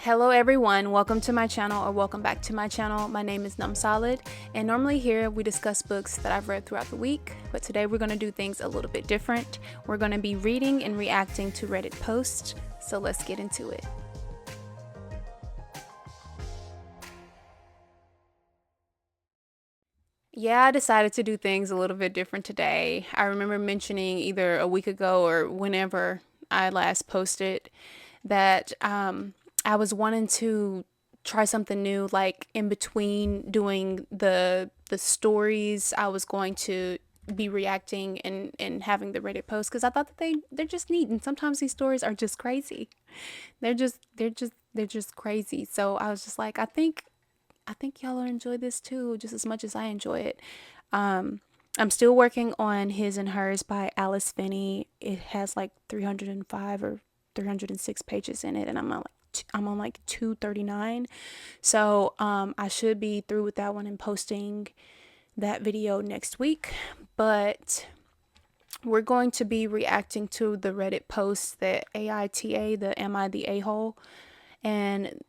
Hello everyone, welcome to my channel or welcome back to my channel. My name is Num Solid, and normally here we discuss books that I've read throughout the week, but today we're going to do things a little bit different. We're going to be reading and reacting to Reddit posts, so let's get into it. Yeah, I decided to do things a little bit different today. I remember mentioning either a week ago or whenever I last posted that I was wanting to try something new, like in between doing the stories. I was going to be reacting and having the Reddit post because I thought that they're just neat, and sometimes these stories are just crazy. They're just crazy. So I was just like, I think y'all will enjoy this too, just as much as I enjoy it. I'm still working on His and Hers by Alice Finney. It has like 305 or 306 pages in it, and I'm on like 239. So I should be through with that one and posting that video next week. But we're going to be reacting to the Reddit post, the AITA, the Am I the A-hole? And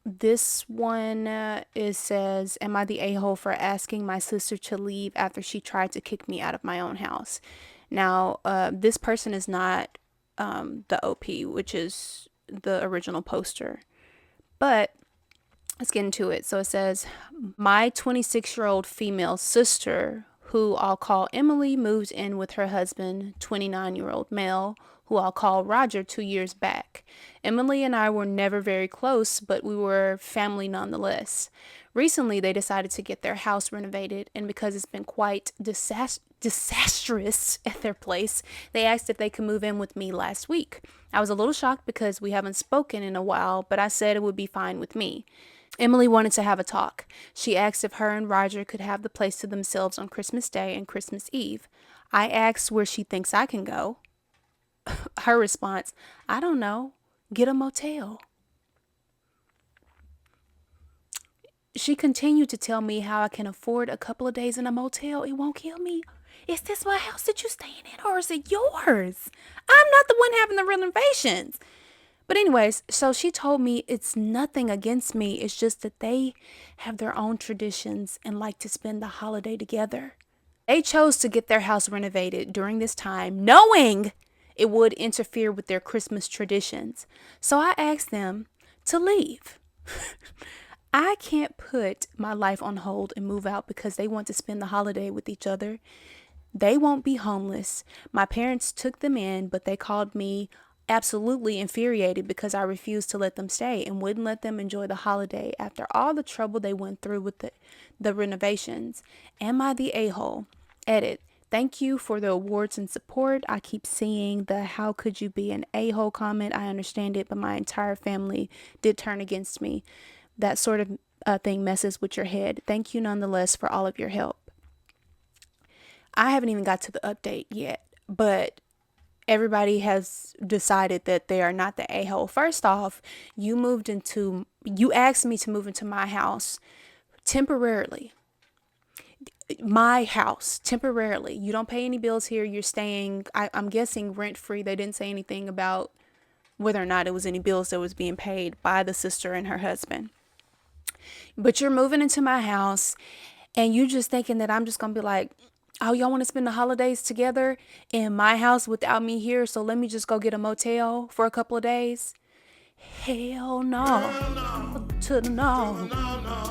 this one it says, "Am I the a-hole for asking my sister to leave after she tried to kick me out of my own house?" Now, this person is not the OP, which is the original poster. But let's get into it. So it says, "My 26-year-old female sister, who I'll call Emily, moved in with her husband, 29-year-old male, who I'll call Roger, 2 years back. Emily and I were never very close, but we were family nonetheless. Recently, they decided to get their house renovated, and because it's been quite disastrous at their place, they asked if they could move in with me last week. I was a little shocked because we haven't spoken in a while, but I said it would be fine with me. Emily wanted to have a talk. She asked if her and Roger could have the place to themselves on Christmas Day and Christmas Eve. I asked where she thinks I can go. Her response, I don't know, get a motel. She continued to tell me how I can afford a couple of days in a motel. It won't kill me. Is this my house that you staying in, or is it yours? I'm not the one having the renovations. But anyways, so she told me it's nothing against me. It's just that they have their own traditions and like to spend the holiday together. They chose to get their house renovated during this time, knowing it would interfere with their Christmas traditions. So I asked them to leave. I can't put my life on hold and move out because they want to spend the holiday with each other. They won't be homeless. My parents took them in, but they called me absolutely infuriated because I refused to let them stay and wouldn't let them enjoy the holiday after all the trouble they went through with the renovations. Am I the a-hole? Edit. Thank you for the awards and support. I keep seeing the "how could you be an a-hole" comment. I understand it, but my entire family did turn against me. That sort of thing messes with your head. Thank you nonetheless for all of your help. I haven't even got to the update yet, but everybody has decided that they are not the a-hole. First off, you asked me to move into my house temporarily. My house temporarily. You don't pay any bills here. You're staying, I'm guessing, rent free. They didn't say anything about whether or not it was any bills that was being paid by the sister and her husband. But you're moving into my house and you just thinking that I'm just gonna be like, oh, y'all want to spend the holidays together in my house without me here, so let me just go get a motel for a couple of days? Hell no. To no.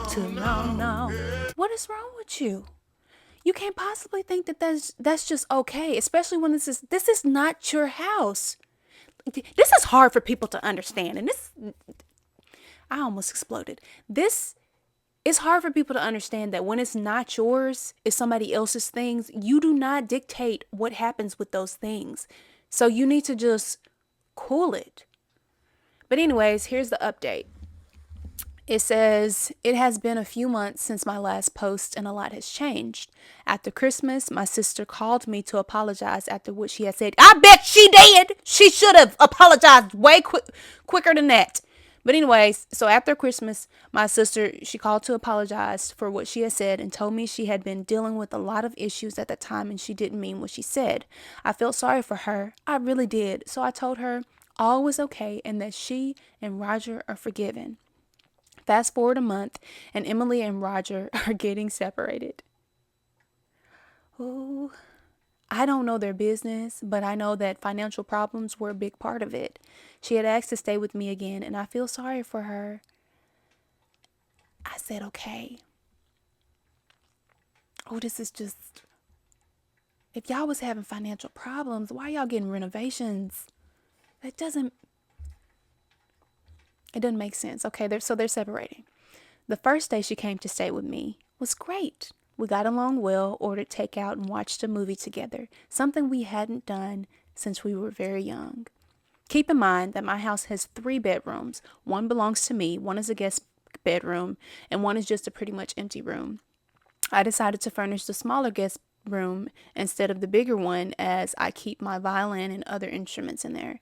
To no, no. What is wrong with you? You can't possibly think that that's just okay, especially when this is not your house. This is hard for people to understand, and this, I almost exploded. This It's hard for people to understand that when it's not yours, it's somebody else's things. You do not dictate what happens with those things. So you need to just cool it. But anyways, here's the update. It says, "It has been a few months since my last post and a lot has changed. After Christmas, my sister called me to apologize after what she had said." I bet she did. She should have apologized way quicker than that. But anyways, so after Christmas, my sister, she called to apologize for what she had said and told me she had been dealing with a lot of issues at the time and she didn't mean what she said. I felt sorry for her. I really did. So I told her, all was okay and that she and Roger are forgiven. Fast forward a month, and Emily and Roger are getting separated. Oh, I don't know their business, but I know that financial problems were a big part of it. She had asked to stay with me again, and I feel sorry for her. I said, okay. Oh, this is just. If y'all was having financial problems, why y'all getting renovations? That doesn't. It doesn't make sense. Okay, they're separating. The first day she came to stay with me was great. We got along well, ordered takeout, and watched a movie together, something we hadn't done since we were very young. Keep in mind that my house has 3 bedrooms. One belongs to me, one is a guest bedroom, and one is just a pretty much empty room. I decided to furnish the smaller guest room instead of the bigger one as I keep my violin and other instruments in there.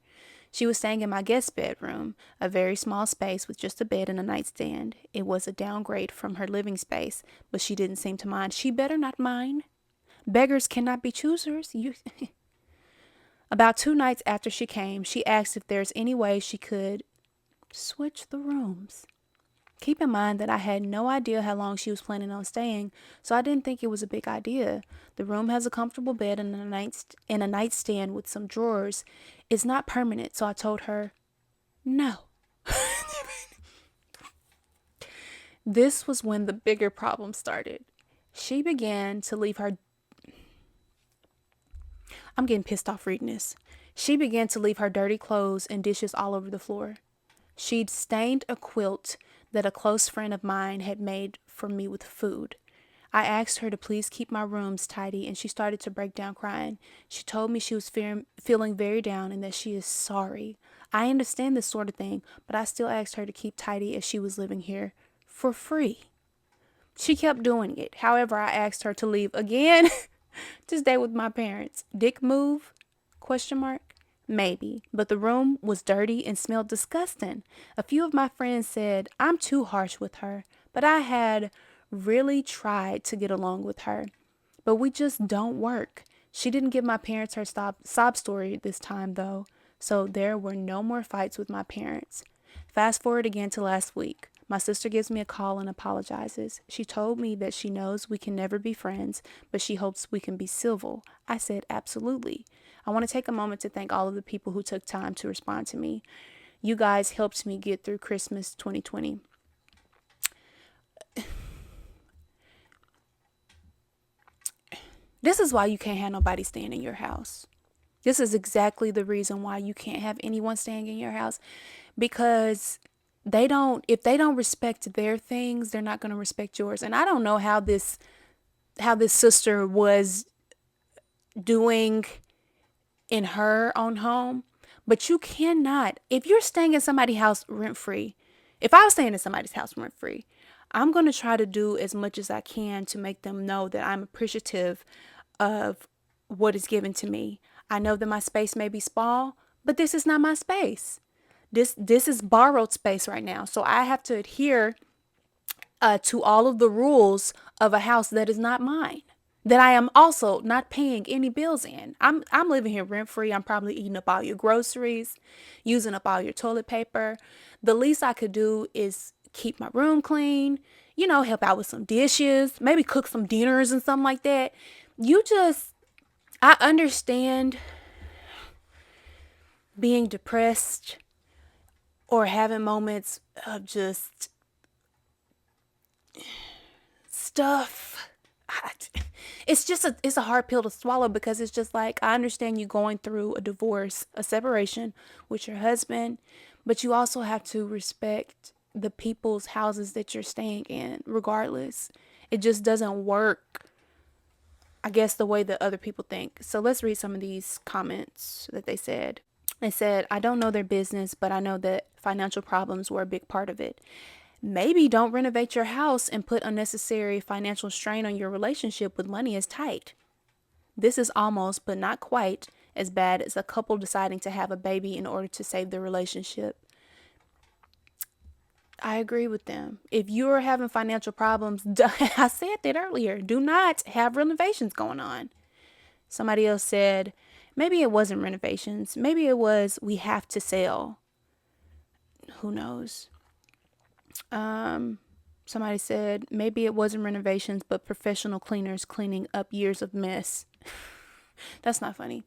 She was staying in my guest bedroom, a very small space with just a bed and a nightstand. It was a downgrade from her living space, but she didn't seem to mind. She better not mind. Beggars cannot be choosers. About 2 nights after she came, she asked if there's any way she could switch the rooms. Keep in mind that I had no idea how long she was planning on staying, so I didn't think it was a big idea. The room has a comfortable bed and a nightstand with some drawers. It's not permanent, so I told her, no. This was when the bigger problem started. She began to leave her. I'm getting pissed off reading this. She began to leave her dirty clothes and dishes all over the floor. She'd stained a quilt that a close friend of mine had made for me with food. I asked her to please keep my rooms tidy, and she started to break down crying. She told me she was feeling very down and that she is sorry. I understand this sort of thing, but I still asked her to keep tidy as she was living here for free. She kept doing it. However, I asked her to leave again to stay with my parents. Dick move? Question mark. Maybe, but the room was dirty and smelled disgusting. A few of my friends said I'm too harsh with her, but I had really tried to get along with her. But we just don't work. She didn't give my parents her sob story this time, though, so there were no more fights with my parents. Fast forward again to last week. My sister gives me a call and apologizes. She told me that she knows we can never be friends, but she hopes we can be civil. I said, absolutely. I want to take a moment to thank all of the people who took time to respond to me. You guys helped me get through Christmas 2020. This is why you can't have nobody staying in your house. This is exactly the reason why you can't have anyone staying in your house, because if they don't respect their things, they're not going to respect yours. And I don't know how this sister was doing in her own home, but you cannot, if you're staying in somebody's house rent free, if I was staying in somebody's house rent free, I'm going to try to do as much as I can to make them know that I'm appreciative of what is given to me. I know that my space may be small, but this is not my space. This is borrowed space right now. So I have to adhere to all of the rules of a house that is not mine, that I am also not paying any bills in. I'm living here rent free. I'm probably eating up all your groceries, using up all your toilet paper. The least I could do is keep my room clean, help out with some dishes, maybe cook some dinners and something like that. I understand being depressed or having moments of just stuff. It's a hard pill to swallow, because it's just like, I understand you going through a divorce, a separation with your husband, but you also have to respect the people's houses that you're staying in regardless. It just doesn't work, I guess, the way that other people think. So let's read some of these comments that they said. They said, I don't know their business, but I know that financial problems were a big part of it. Maybe don't renovate your house and put unnecessary financial strain on your relationship with money is tight. This is almost, but not quite, as bad as a couple deciding to have a baby in order to save their relationship. I agree with them. If you're having financial problems, I said that earlier, do not have renovations going on. Somebody else said, Maybe it wasn't renovations. Maybe it was we have to sell. Who knows? Um, Somebody said maybe it wasn't renovations, but professional cleaners cleaning up years of mess. That's not funny.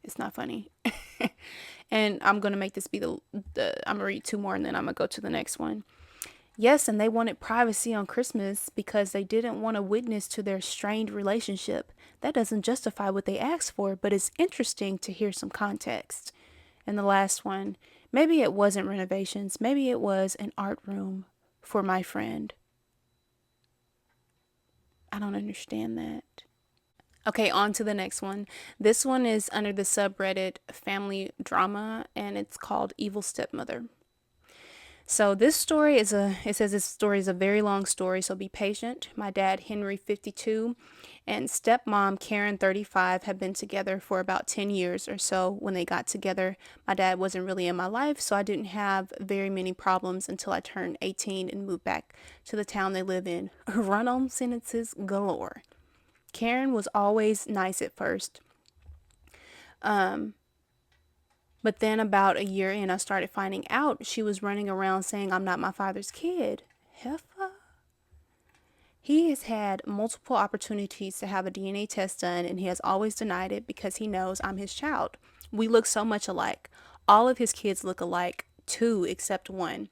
It's not funny. And I'm gonna make this be the I'm gonna read two more and then I'm gonna go to the next one. Yes, and they wanted privacy on Christmas because they didn't want a witness to their strained relationship. That doesn't justify what they asked for, but it's interesting to hear some context. And the last one, maybe it wasn't renovations, maybe it was an art room for my friend. I don't understand that. Okay, on to the next one. This one is under the subreddit family drama and it's called Evil Stepmother. So this story it says this story is a very long story, so be patient. My dad, Henry, 52, and stepmom, Karen, 35, have been together for about 10 years or so. When they got together, my dad wasn't really in my life, so I didn't have very many problems until I turned 18 and moved back to the town they live in. Run-on sentences galore. Karen was always nice at first. But then about a year in, I started finding out she was running around saying I'm not my father's kid. Heffa. He has had multiple opportunities to have a DNA test done and he has always denied it because he knows I'm his child. We look so much alike. All of his kids look alike, two except one.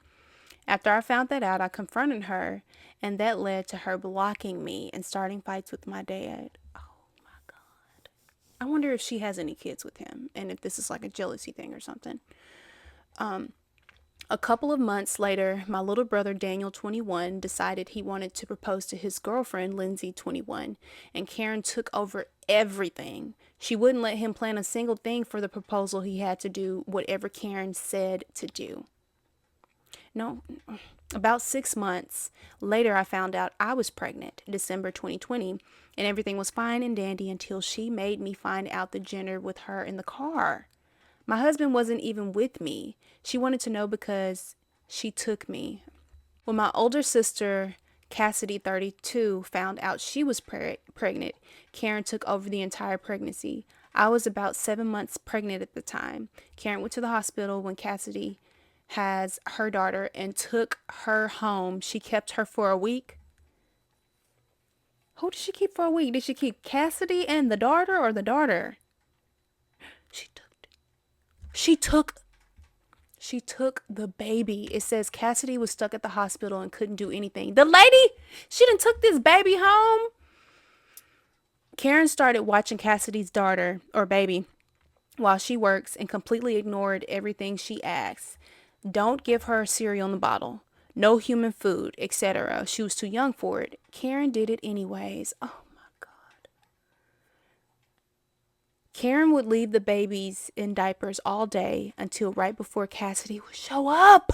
After I found that out, I confronted her and that led to her blocking me and starting fights with my dad. I wonder if she has any kids with him and if this is like a jealousy thing or something. A couple of months later, my little brother Daniel, 21, decided he wanted to propose to his girlfriend Lindsay, 21, and Karen took over everything. She wouldn't let him plan a single thing for the proposal. He had to do whatever Karen said to do. No, about 6 months later, I found out I was pregnant, December 2020, and everything was fine and dandy until she made me find out the gender with her in the car. My husband wasn't even with me. She wanted to know because she took me. When my older sister, Cassidy, 32, found out she was pregnant, Karen took over the entire pregnancy. I was about 7 months pregnant at the time. Karen went to the hospital when Cassidy has her daughter and took her home. She kept her for a week. Who did she keep for a week? Did she keep Cassidy and the daughter or the daughter? She took she took the baby. It says Cassidy was stuck at the hospital and couldn't do anything. The lady, she done took this baby home. Karen started watching Cassidy's daughter or baby while she works and completely ignored everything she asks. Don't give her cereal in the bottle. No human food, etc. She was too young for it. Karen did it anyways. Oh my God. Karen would leave the babies in diapers all day until right before Cassidy would show up.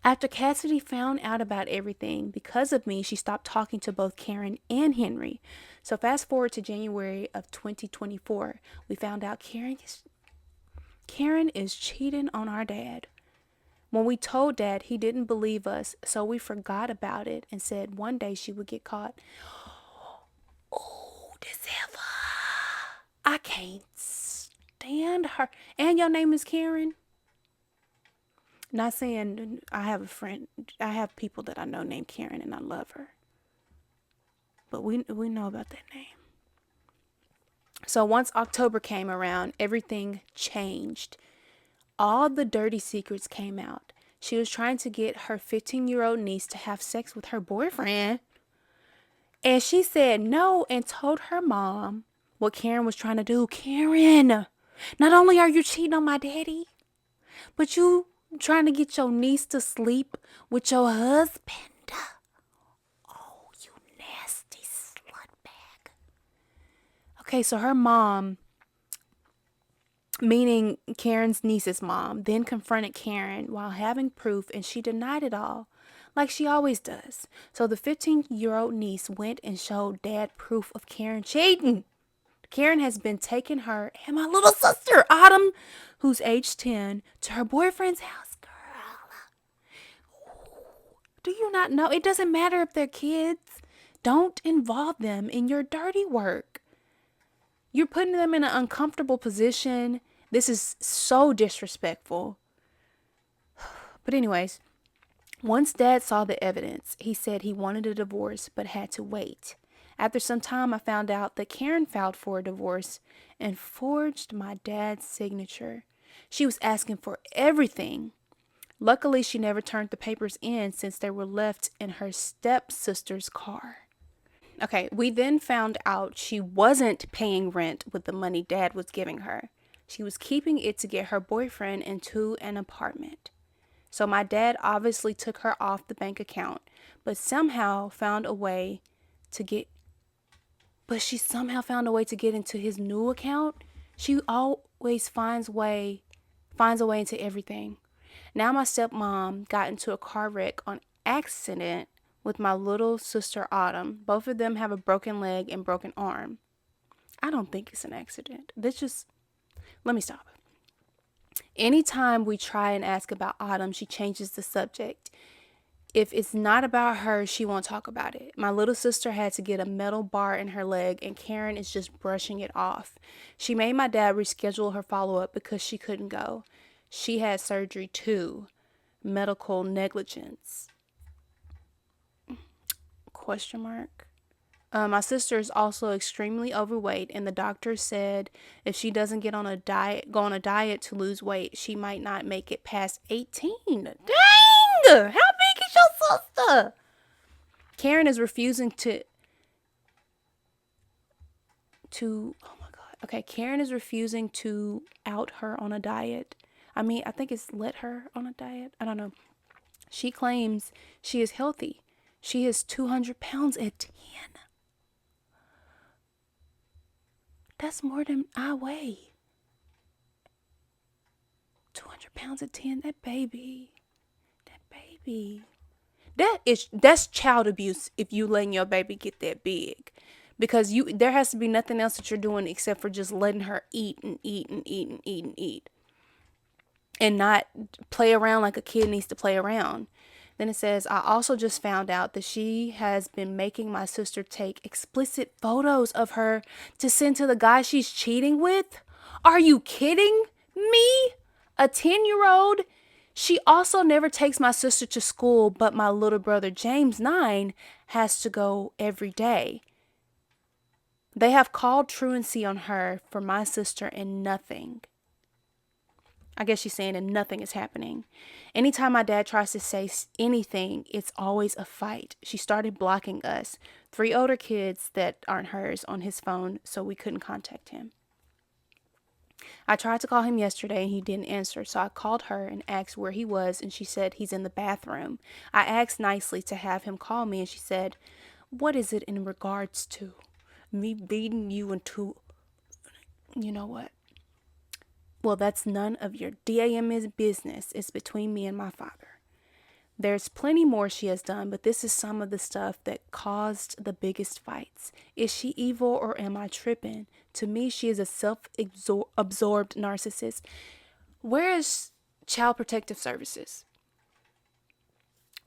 After Cassidy found out about everything, because of me, she stopped talking to both Karen and Henry. So fast forward to January of 2024, we found out Karen is cheating on our dad. When we told Dad, he didn't believe us, so we forgot about it and said one day she would get caught. Oh, December. I can't stand her. And your name is Karen? Not saying I have a friend. I have people that I know named Karen and I love her. But we know about that name. So once October came around, everything changed. All the dirty secrets came out. She was trying to get her 15-year-old niece to have sex with her boyfriend. And she said no and told her mom what Karen was trying to do. Karen, not only are you cheating on my daddy, but you trying to get your niece to sleep with your husband. Oh, you nasty slut bag. Okay, so her mom, meaning Karen's niece's mom, then confronted Karen while having proof and she denied it all, like she always does. So the 15-year-old niece went and showed Dad proof of Karen cheating. Karen has been taking her and my little sister, Autumn, who's age 10, to her boyfriend's house, girl. Do you not know? It doesn't matter if they're kids. Don't involve them in your dirty work. You're putting them in an uncomfortable position. This is so disrespectful. But anyways, once Dad saw the evidence, he said he wanted a divorce but had to wait. After some time, I found out that Karen filed for a divorce and forged my dad's signature. She was asking for everything. Luckily, she never turned the papers in since they were left in her stepsister's car. Okay, we then found out she wasn't paying rent with the money Dad was giving her. She was keeping it to get her boyfriend into an apartment. So my dad obviously took her off the bank account, but somehow found a way to get she somehow found a way to get into his new account. She always finds a way into everything. Now my stepmom got into a car wreck on accident with my little sister Autumn. Both of them have a broken leg and broken arm. I don't think it's an accident. Let me stop. Anytime we try and ask about Autumn, she changes the subject. If it's not about her, she won't talk about it. My little sister had to get a metal bar in her leg, and Karen is just brushing it off. She made my dad reschedule her follow-up because she couldn't go. She had surgery too. Medical negligence. Question mark. My sister is also extremely overweight, and the doctor said if she doesn't go on a diet to lose weight, she might not make it past 18. Dang! How big is your sister? Karen is refusing to oh my god. Okay, Karen is refusing to out her on a diet. I think it's let her on a diet. I don't know. She claims she is healthy. She is 200 pounds at 10. That's more than I weigh. 200 pounds at 10. That baby. That's child abuse if you letting your baby get that big. Because there has to be nothing else that you're doing except for just letting her eat and eat and eat and eat and eat. And not play around like a kid needs to play around. Then it says, I also just found out that she has been making my sister take explicit photos of her to send to the guy she's cheating with. Are you kidding me? A 10-year-old? She also never takes my sister to school, but my little brother James, 9, has to go every day. They have called truancy on her for my sister and nothing. I guess she's saying and nothing is happening. Anytime my dad tries to say anything, it's always a fight. She started blocking us, 3 older kids that aren't hers, on his phone, so we couldn't contact him. I tried to call him yesterday and he didn't answer, so I called her and asked where he was, and she said he's in the bathroom. I asked nicely to have him call me, and she said, what is it in regards to? Me beating you into... You know what? Well, that's none of your DAM's business. It's between me and my father. There's plenty more she has done, but this is some of the stuff that caused the biggest fights. Is she evil or am I tripping? To me, she is a self-absorbed narcissist. Where is Child Protective Services?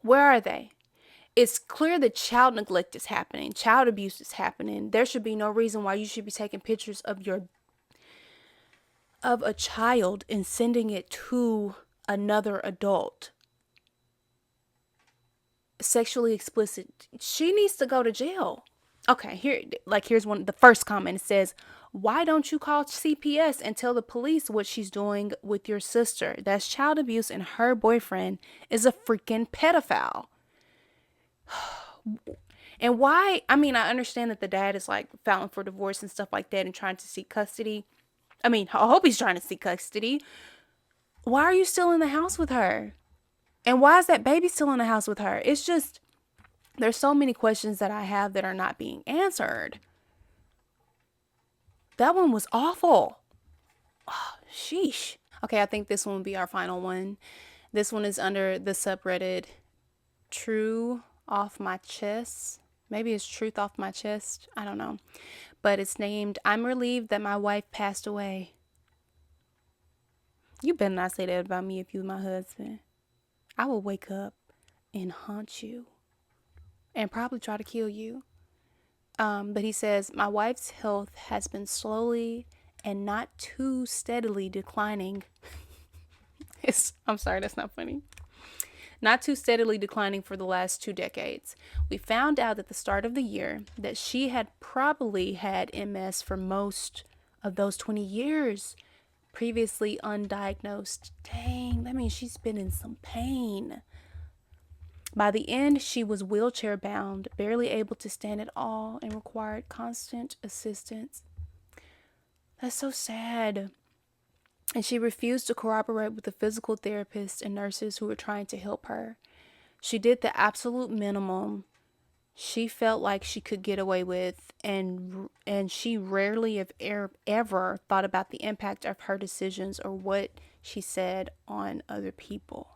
Where are they? It's clear that child neglect is happening. Child abuse is happening. There should be no reason why you should be taking pictures of a child and sending it to another adult. Sexually explicit. She needs to go to jail. Okay, here's the first comment. It says, why don't you call CPS and tell the police what she's doing with your sister? That's child abuse, and her boyfriend is a freaking pedophile. And why? I understand that the dad is like filing for divorce and stuff like that and trying to seek custody. I hope he's trying to seek custody. Why are you still in the house with her? And why is that baby still in the house with her? It's just, there's so many questions that I have that are not being answered. That one was awful. Oh, sheesh. Okay, I think this one will be our final one. This one is under the subreddit True Off My Chest. Maybe it's Truth Off My Chest. I don't know. But it's named, I'm relieved that my wife passed away. You better not say that about me if you was my husband. I will wake up and haunt you and probably try to kill you. But he says, my wife's health has been slowly and not too steadily declining. I'm sorry, that's not funny. Not too steadily declining for the last 2 decades. We found out at the start of the year that she had probably had MS for most of those 20 years, previously undiagnosed. Dang, that means she's been in some pain. By the end, she was wheelchair bound, barely able to stand at all, and required constant assistance. That's so sad. And she refused to cooperate with the physical therapists and nurses who were trying to help her. She did the absolute minimum she felt like she could get away with, and she rarely if ever thought about the impact of her decisions or what she said on other people.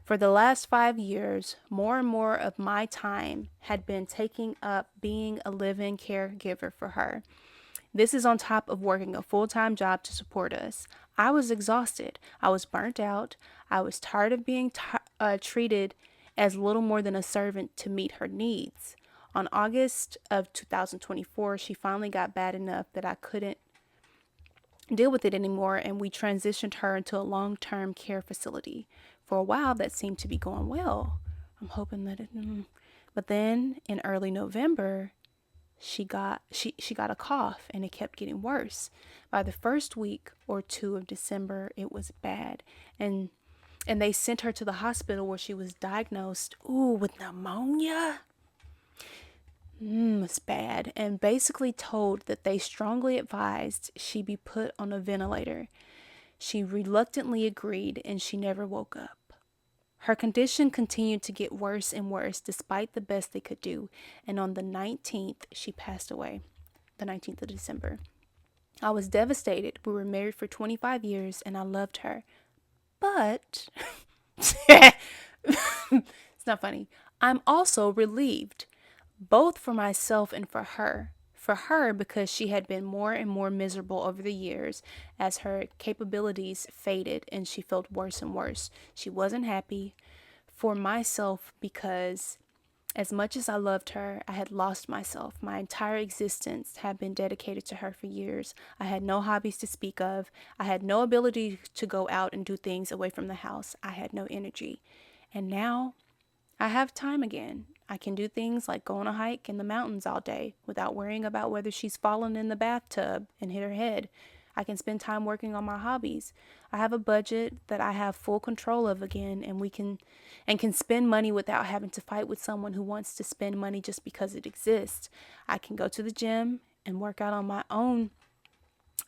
For the last 5 years, more and more of my time had been taking up being a living caregiver for her. This is on top of working a full-time job to support us. I was exhausted. I was burnt out. I was tired of being treated as little more than a servant to meet her needs. On August of 2024, she finally got bad enough that I couldn't deal with it anymore, and we transitioned her into a long-term care facility. For a while, that seemed to be going well. I'm hoping that it. But then in early November, she got a cough, and it kept getting worse. By the first week or two of December, it was bad, and they sent her to the hospital where she was diagnosed, with pneumonia. It's bad, and basically told that they strongly advised she be put on a ventilator. She reluctantly agreed, and she never woke up. Her condition continued to get worse and worse despite the best they could do, and on the 19th, she passed away, the 19th of December. I was devastated. We were married for 25 years, and I loved her. But, it's not funny. I'm also relieved, both for myself and for her. For her, because she had been more and more miserable over the years as her capabilities faded and she felt worse and worse. She wasn't happy. For myself, because as much as I loved her, I had lost myself. My entire existence had been dedicated to her for years. I had no hobbies to speak of. I had no ability to go out and do things away from the house. I had no energy. And now I have time again. I can do things like go on a hike in the mountains all day without worrying about whether she's fallen in the bathtub and hit her head. I can spend time working on my hobbies. I have a budget that I have full control of again, and can spend money without having to fight with someone who wants to spend money just because it exists. I can go to the gym and work out on my own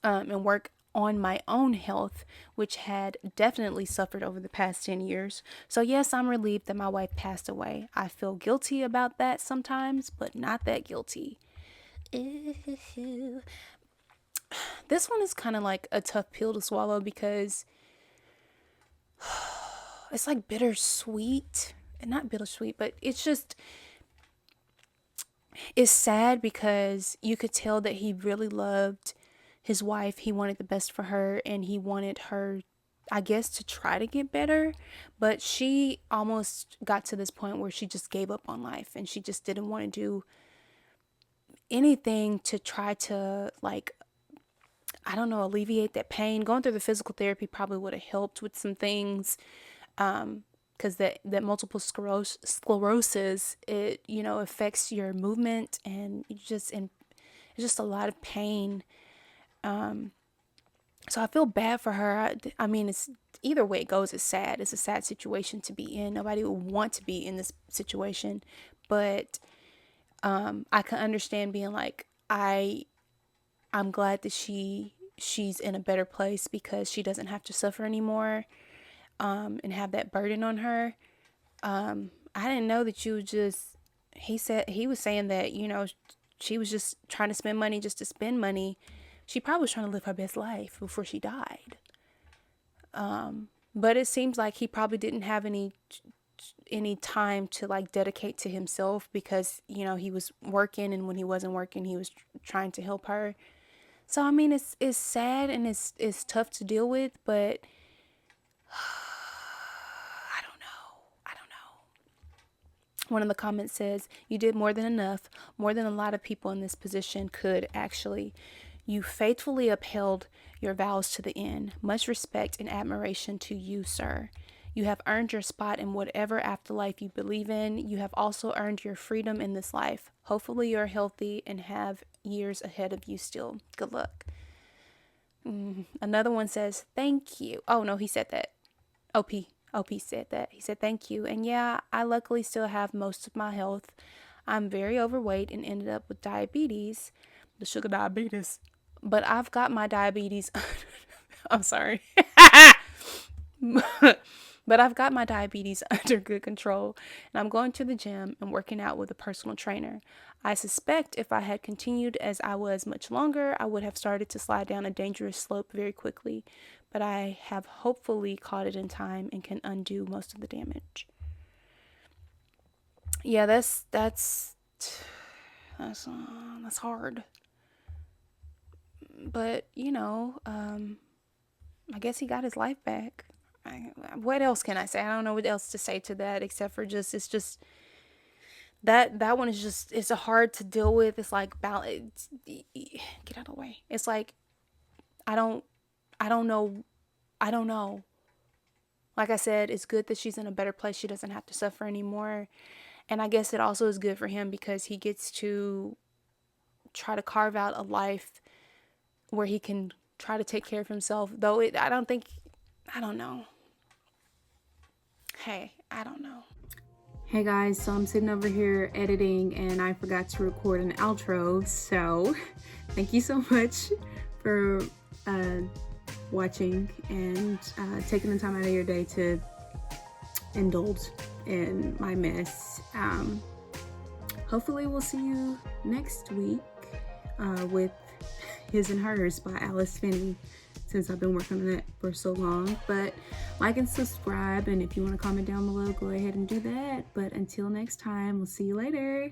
and work on my own health, which had definitely suffered over the past 10 years. So, yes, I'm relieved that my wife passed away. I feel guilty about that sometimes, but not that guilty. Ew. This one is kind of like a tough pill to swallow because it's like bittersweet. And not bittersweet, but it's sad because you could tell that he really loved his wife. He wanted the best for her, and he wanted her, I guess, to try to get better. But she almost got to this point where she just gave up on life, and she just didn't want to do anything to try to, like, I don't know, alleviate that pain. Going through the physical therapy probably would have helped with some things. Because that multiple sclerosis, it affects your movement, and it's just a lot of pain. So I feel bad for her. I mean, it's either way it goes, it's sad. It's a sad situation to be in. Nobody would want to be in this situation, but I can understand being like, I'm glad that she's in a better place because she doesn't have to suffer anymore, and have that burden on her. I didn't know that you just. He was saying that she was just trying to spend money just to spend money. She probably was trying to live her best life before she died. But it seems like he probably didn't have any time to like dedicate to himself because he was working, and when he wasn't working, he was trying to help her. So I mean, it's sad and it's tough to deal with, but I don't know. One of the comments says, "You did more than enough, more than a lot of people in this position could actually. You faithfully upheld your vows to the end. Much respect and admiration to you, sir. You have earned your spot in whatever afterlife you believe in. You have also earned your freedom in this life. Hopefully, you're healthy and have years ahead of you still. Good luck." Another one says, "Thank you." Oh, no, he said that. OP said that. He said, "Thank you. And yeah, I luckily still have most of my health. I'm very overweight and ended up with diabetes, the sugar diabetes. But I've got my diabetes." I'm sorry. But I've got my diabetes under good control, and I'm going to the gym and working out with a personal trainer. I suspect if I had continued as I was much longer, I would have started to slide down a dangerous slope very quickly, but I have hopefully caught it in time and can undo most of the damage. Yeah, that's hard. But I guess he got his life back. What else can I say? I don't know what else to say to that except for just it's just that one is just it's hard to deal with. It's like balance. Get out of the way. It's like I don't I don't know. I don't know. Like I said, it's good that she's in a better place. She doesn't have to suffer anymore. And I guess it also is good for him because he gets to try to carve out a life where he can try to take care of himself. Though I don't think, I don't know. Hey, I don't know. Hey guys, so I'm sitting over here editing and I forgot to record an outro. So thank you so much for watching and taking the time out of your day to indulge in my mess. Hopefully we'll see you next week with His and Hers by Alice Finney, since I've been working on it for so long. But like and subscribe, and if you want to comment down below, go ahead and do that. But until next time, we'll see you later.